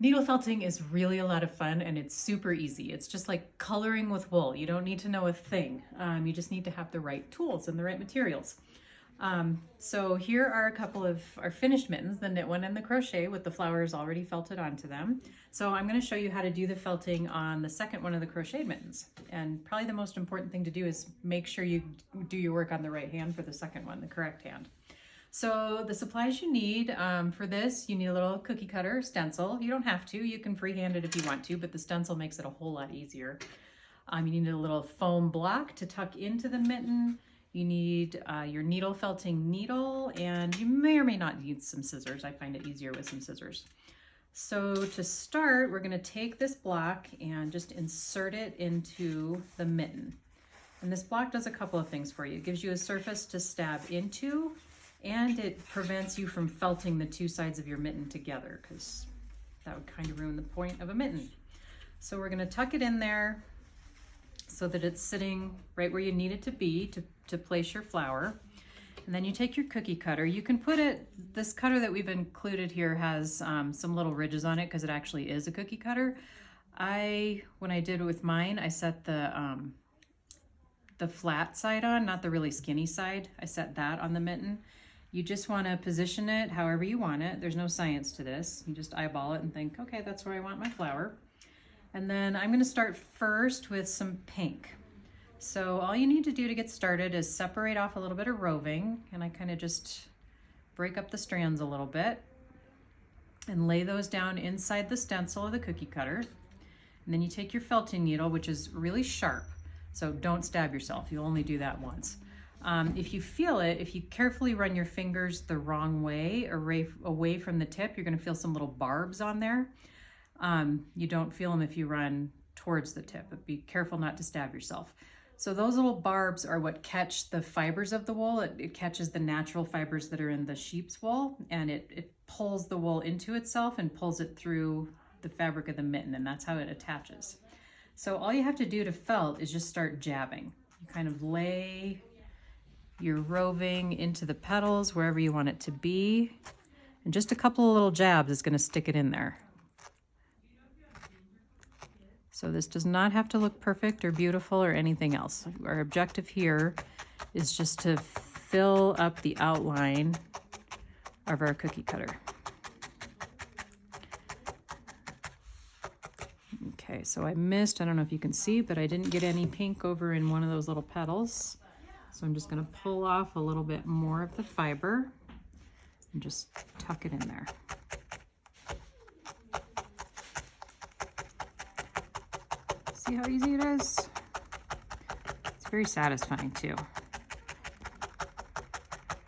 Needle felting is really a lot of fun and it's super easy. It's just like coloring with wool. You don't need to know a thing. You just need to have the right tools and the right materials. So here are a couple of our finished mittens, the knit one and the crochet with the flowers already felted onto them. So I'm going to show you how to do the felting on the second one of the crocheted mittens. And probably the most important thing to do is make sure you do your work on the right hand for the second one, the correct hand. So the supplies you need for this, you need a little cookie cutter stencil. You don't have to, you can freehand it if you want to, but the stencil makes it a whole lot easier. You need a little foam block to tuck into the mitten. You need your needle felting needle, and you may or may not need some scissors. I find it easier with some scissors. So to start, we're gonna take this block and just insert it into the mitten. And this block does a couple of things for you. It gives you a surface to stab into, and it prevents you from felting the two sides of your mitten together, because that would kind of ruin the point of a mitten. So we're gonna tuck it in there so that it's sitting right where you need it to be to place your flower. And then you take your cookie cutter. You can put it, this cutter that we've included here has some little ridges on it because it actually is a cookie cutter. When I did it with mine, I set the flat side on, not the really skinny side. I set that on the mitten. You just want to position it however you want it. There's no science to this. You just eyeball it and think, okay, that's where I want my flower. And then I'm going to start first with some pink. So all you need to do to get started is separate off a little bit of roving, and I kind of just break up the strands a little bit and lay those down inside the stencil of the cookie cutter. And then you take your felting needle, which is really sharp, so don't stab yourself. You'll only do that once. If you feel it, if you carefully run your fingers the wrong way, away from the tip, you're going to feel some little barbs on there. You don't feel them if you run towards the tip, but be careful not to stab yourself. So those little barbs are what catch the fibers of the wool. It catches the natural fibers that are in the sheep's wool, and it pulls the wool into itself and pulls it through the fabric of the mitten, and that's how it attaches. So all you have to do to felt is just start jabbing. You kind of lay your roving into the petals wherever you want it to be, and just a couple of little jabs is going to stick it in there. So this does not have to look perfect or beautiful or anything else. Our objective here is just to fill up the outline of our cookie cutter. Okay, so I missed, I don't know if you can see, but I didn't get any pink over in one of those little petals. So I'm just going to pull off a little bit more of the fiber and just tuck it in there. See how easy it is? It's very satisfying too.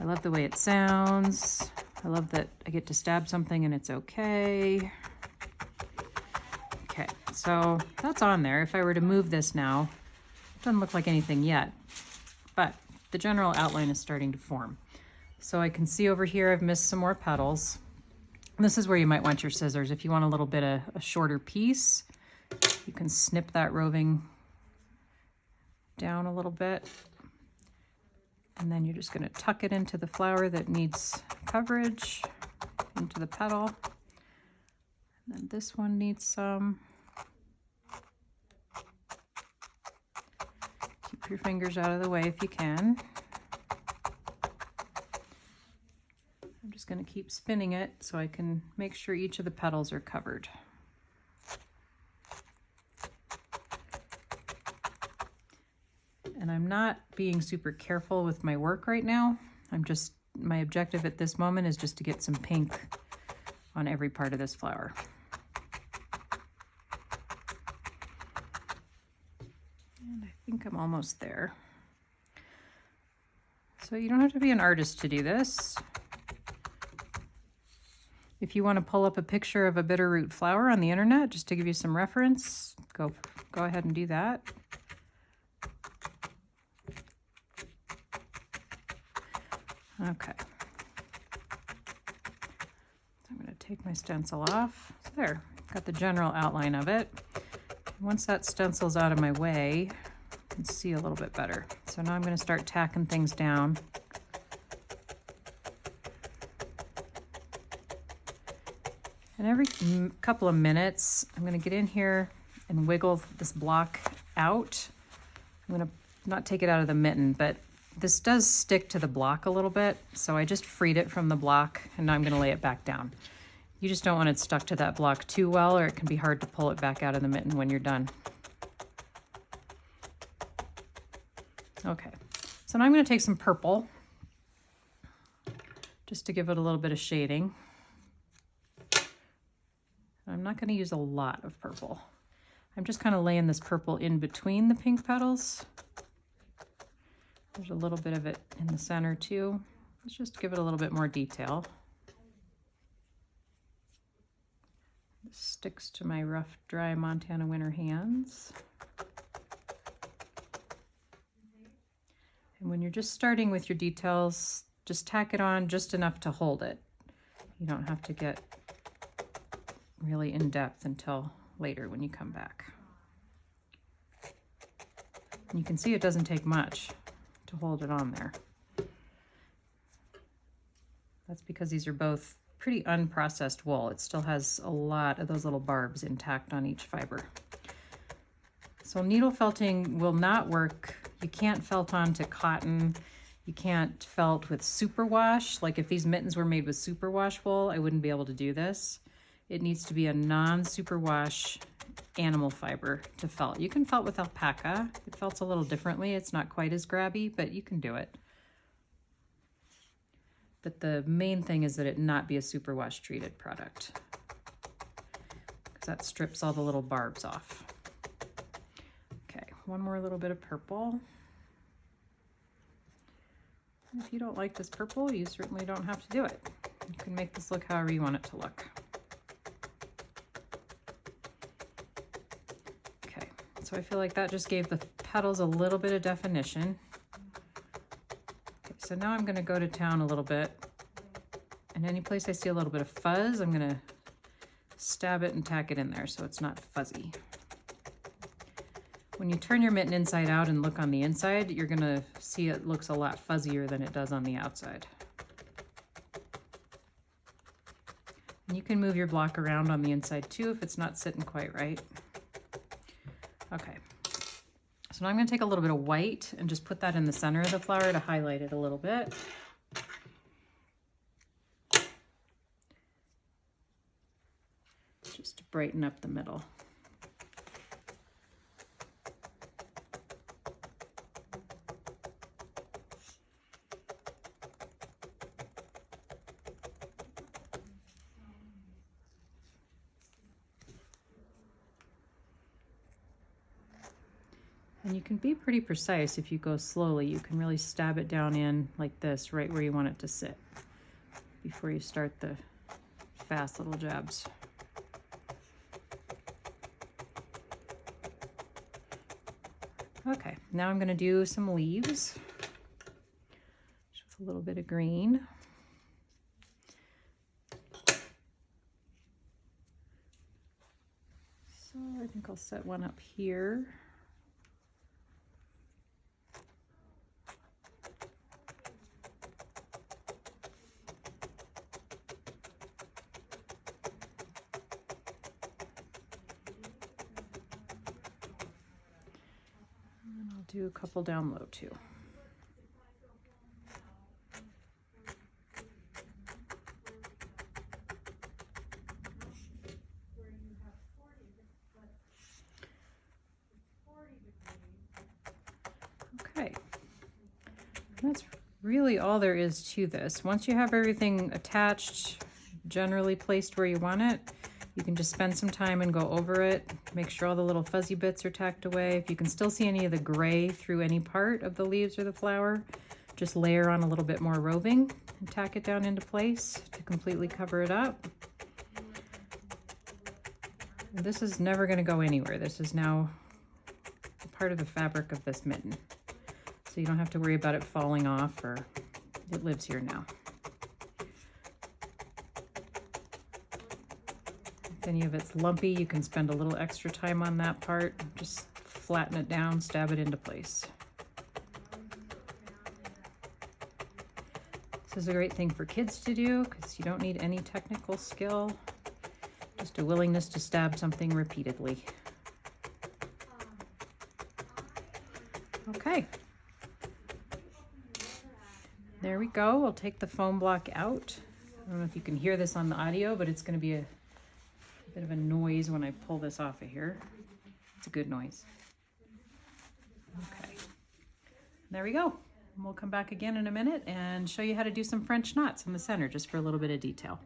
I love the way it sounds. I love that I get to stab something and it's okay. Okay, so that's on there. If I were to move this now, it doesn't look like anything yet, but the general outline is starting to form. So I can see over here I've missed some more petals. This is where you might want your scissors. If you want a little bit of a shorter piece, you can snip that roving down a little bit. And then you're just going to tuck it into the flower that needs coverage, into the petal. And then this one needs some. Keep your fingers out of the way if you can. I'm just going to keep spinning it so I can make sure each of the petals are covered. And I'm not being super careful with my work right now. My objective at this moment is just to get some pink on every part of this flower. And I think I'm almost there. So you don't have to be an artist to do this. If you want to pull up a picture of a bitterroot flower on the internet, just to give you some reference, go ahead and do that. Okay, so I'm going to take my stencil off. So there, got the general outline of it. Once that stencil's out of my way, I can see a little bit better. So now I'm going to start tacking things down. And every couple of minutes, I'm gonna get in here and wiggle this block out. I'm gonna not take it out of the mitten, but this does stick to the block a little bit, so I just freed it from the block, and now I'm gonna lay it back down. You just don't want it stuck to that block too well, or it can be hard to pull it back out of the mitten when you're done. Okay, so now I'm gonna take some purple, just to give it a little bit of shading. I'm not going to use a lot of purple. I'm just kind of laying this purple in between the pink petals. There's a little bit of it in the center too. Let's just give it a little bit more detail. This sticks to my rough, dry Montana winter hands. And when you're just starting with your details, just tack it on just enough to hold it. You don't have to get really in depth until later when you come back. And you can see it doesn't take much to hold it on there. That's because these are both pretty unprocessed wool. It still has a lot of those little barbs intact on each fiber. So needle felting will not work. You can't felt onto cotton. You can't felt with superwash. Like if these mittens were made with superwash wool, I wouldn't be able to do this. It needs to be a non-superwash animal fiber to felt. You can felt with alpaca. It felts a little differently. It's not quite as grabby, but you can do it. But the main thing is that it not be a superwash treated product, because that strips all the little barbs off. Okay, one more little bit of purple. If you don't like this purple, you certainly don't have to do it. You can make this look however you want it to look. Okay, so I feel like that just gave the petals a little bit of definition. Okay, so now I'm gonna go to town a little bit, and any place I see a little bit of fuzz, I'm gonna stab it and tack it in there so it's not fuzzy. When you turn your mitten inside out and look on the inside, you're gonna see it looks a lot fuzzier than it does on the outside. And you can move your block around on the inside too if it's not sitting quite right. Okay, so now I'm gonna take a little bit of white and just put that in the center of the flower to highlight it a little bit. Just to brighten up the middle. And you can be pretty precise if you go slowly. You can really stab it down in like this, right where you want it to sit, before you start the fast little jabs. Okay, now I'm gonna do some leaves, just with a little bit of green. So I think I'll set one up here. Do a couple down low too. Okay, that's really all there is to this. Once you have everything attached, generally placed where you want it, you can just spend some time and go over it, make sure all the little fuzzy bits are tacked away. If you can still see any of the gray through any part of the leaves or the flower, just layer on a little bit more roving and tack it down into place to completely cover it up. And this is never going to go anywhere. This is now part of the fabric of this mitten. So you don't have to worry about it falling off, or it lives here now. If any of it's lumpy, you can spend a little extra time on that part. Just flatten it down, stab it into place. This is a great thing for kids to do because you don't need any technical skill. Just a willingness to stab something repeatedly. Okay. There we go. We'll take the foam block out. I don't know if you can hear this on the audio, but it's going to be a bit of a noise when I pull this off of here. It's a good noise. Okay. There we go. We'll come back again in a minute and show you how to do some French knots in the center just for a little bit of detail.